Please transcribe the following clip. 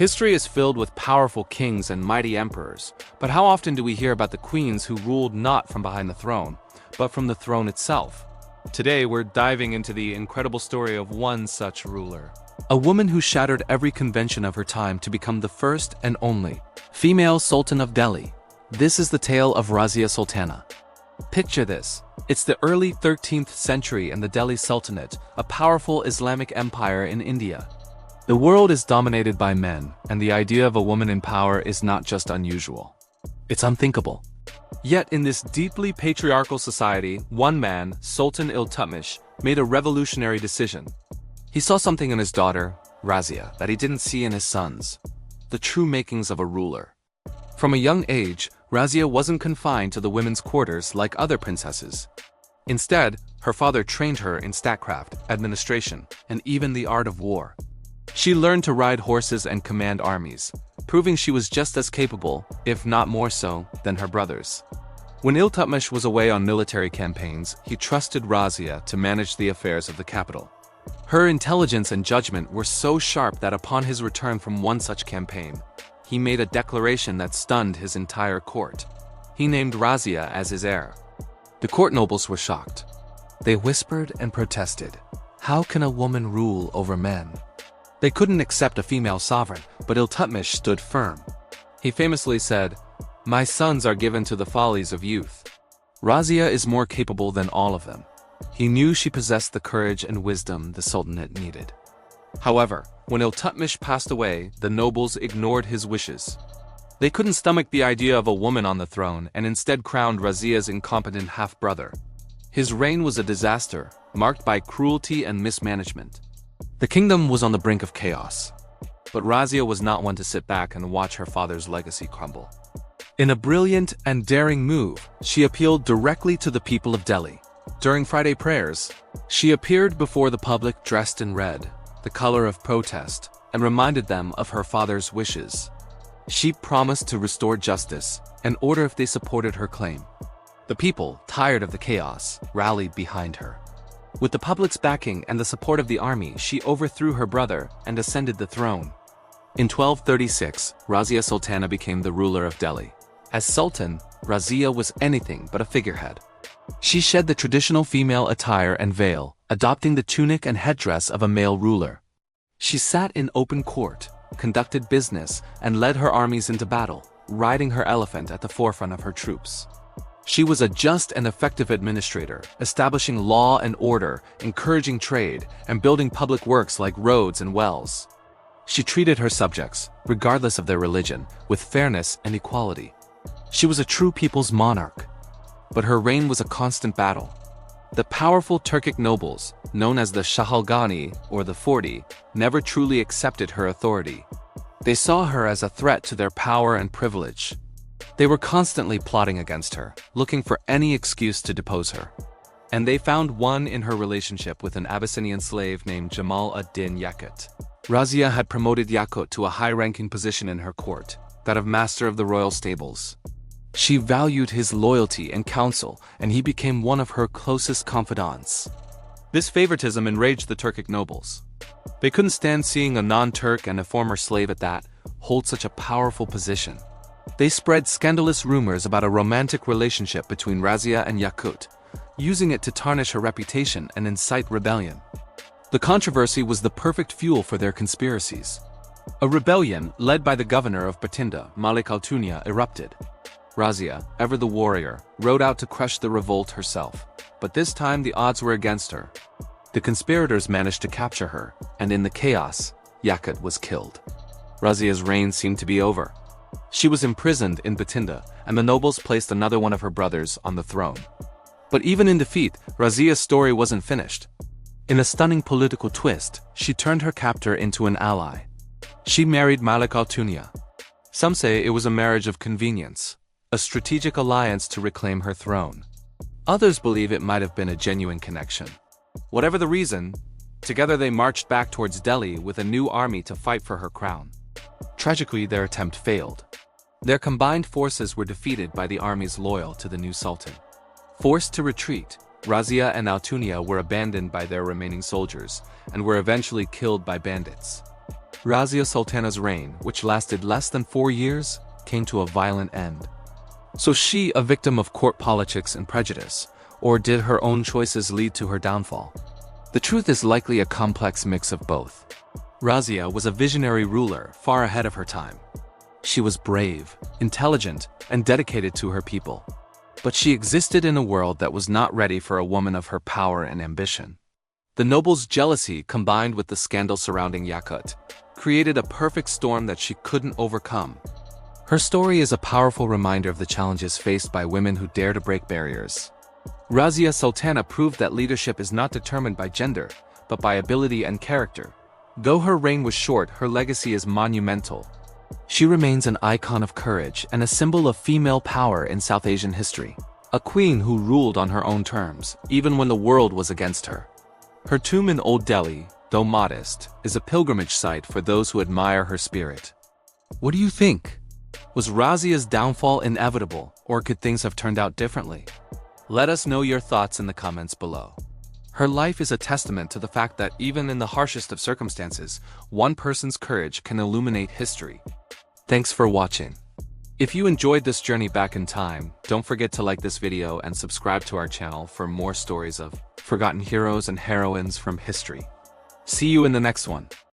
History is filled with powerful kings and mighty emperors, but how often do we hear about the queens who ruled not from behind the throne, but from the throne itself? Today we're diving into the incredible story of one such ruler. A woman who shattered every convention of her time to become the first and only female Sultan of Delhi. This is the tale of Razia Sultana. Picture this. It's the early 13th century and the Delhi Sultanate, a powerful Islamic empire in India. The world is dominated by men, and the idea of a woman in power is not just unusual. It's unthinkable. Yet in this deeply patriarchal society, one man, Sultan Iltutmish, made a revolutionary decision. He saw something in his daughter, Razia, that he didn't see in his sons. The true makings of a ruler. From a young age, Razia wasn't confined to the women's quarters like other princesses. Instead, her father trained her in statecraft, administration, and even the art of war. She learned to ride horses and command armies, proving she was just as capable, if not more so, than her brothers. When Iltutmish was away on military campaigns, he trusted Razia to manage the affairs of the capital. Her intelligence and judgment were so sharp that upon his return from one such campaign, he made a declaration that stunned his entire court. He named Razia as his heir. The court nobles were shocked. They whispered and protested. How can a woman rule over men? They couldn't accept a female sovereign, but Iltutmish stood firm. He famously said, "My sons are given to the follies of youth. Razia is more capable than all of them." He knew she possessed the courage and wisdom the Sultanate needed. However, when Iltutmish passed away, the nobles ignored his wishes. They couldn't stomach the idea of a woman on the throne and instead crowned Razia's incompetent half-brother. His reign was a disaster, marked by cruelty and mismanagement. The kingdom was on the brink of chaos. But Razia was not one to sit back and watch her father's legacy crumble. In a brilliant and daring move, she appealed directly to the people of Delhi. During Friday prayers, she appeared before the public dressed in red, the color of protest, and reminded them of her father's wishes. She promised to restore justice and order if they supported her claim. The people, tired of the chaos, rallied behind her. With the public's backing and the support of the army, she overthrew her brother and ascended the throne. In 1236, Razia Sultana became the ruler of Delhi. As Sultan, Razia was anything but a figurehead. She shed the traditional female attire and veil, adopting the tunic and headdress of a male ruler. She sat in open court, conducted business, and led her armies into battle, riding her elephant at the forefront of her troops. She was a just and effective administrator, establishing law and order, encouraging trade, and building public works like roads and wells. She treated her subjects, regardless of their religion, with fairness and equality. She was a true people's monarch. But her reign was a constant battle. The powerful Turkic nobles, known as the Shahalgani or the 40, never truly accepted her authority. They saw her as a threat to their power and privilege. They were constantly plotting against her, looking for any excuse to depose her. And they found one in her relationship with an Abyssinian slave named Jamal ad-Din Yakut. Razia had promoted Yakut to a high-ranking position in her court, that of master of the royal stables. She valued his loyalty and counsel, and he became one of her closest confidants. This favoritism enraged the Turkic nobles. They couldn't stand seeing a non-Turk and a former slave at that hold such a powerful position. They spread scandalous rumors about a romantic relationship between Razia and Yakut, using it to tarnish her reputation and incite rebellion. The controversy was the perfect fuel for their conspiracies. A rebellion, led by the governor of Bathinda, Malik Altunia, erupted. Razia, ever the warrior, rode out to crush the revolt herself, but this time the odds were against her. The conspirators managed to capture her, and in the chaos, Yakut was killed. Razia's reign seemed to be over. She was imprisoned in Bathinda, and the nobles placed another one of her brothers on the throne. But even in defeat, Razia's story wasn't finished. In a stunning political twist, she turned her captor into an ally. She married Malik Altunia. Some say it was a marriage of convenience, a strategic alliance to reclaim her throne. Others believe it might have been a genuine connection. Whatever the reason, together they marched back towards Delhi with a new army to fight for her crown. Tragically, their attempt failed. Their combined forces were defeated by the armies loyal to the new sultan. Forced to retreat, Razia and Altunia were abandoned by their remaining soldiers and were eventually killed by bandits. Razia Sultana's reign, which lasted less than 4 years, came to a violent end. So she, a victim of court politics and prejudice, or did her own choices lead to her downfall? The truth is likely a complex mix of both. Razia was a visionary ruler far ahead of her time. She was brave, intelligent, and dedicated to her people. But she existed in a world that was not ready for a woman of her power and ambition. The nobles' jealousy, combined with the scandal surrounding CapCut, created a perfect storm that she couldn't overcome. Her story is a powerful reminder of the challenges faced by women who dare to break barriers. Razia Sultana proved that leadership is not determined by gender, but by ability and character. Though her reign was short, her legacy is monumental. She remains an icon of courage and a symbol of female power in South Asian history. A queen who ruled on her own terms, even when the world was against her. Her tomb in Old Delhi, though modest, is a pilgrimage site for those who admire her spirit. What do you think? Was Razia's downfall inevitable, or could things have turned out differently? Let us know your thoughts in the comments below. Her life is a testament to the fact that even in the harshest of circumstances, one person's courage can illuminate history. Thanks for watching. If you enjoyed this journey back in time, don't forget to like this video and subscribe to our channel for more stories of forgotten heroes and heroines from history. See you in the next one.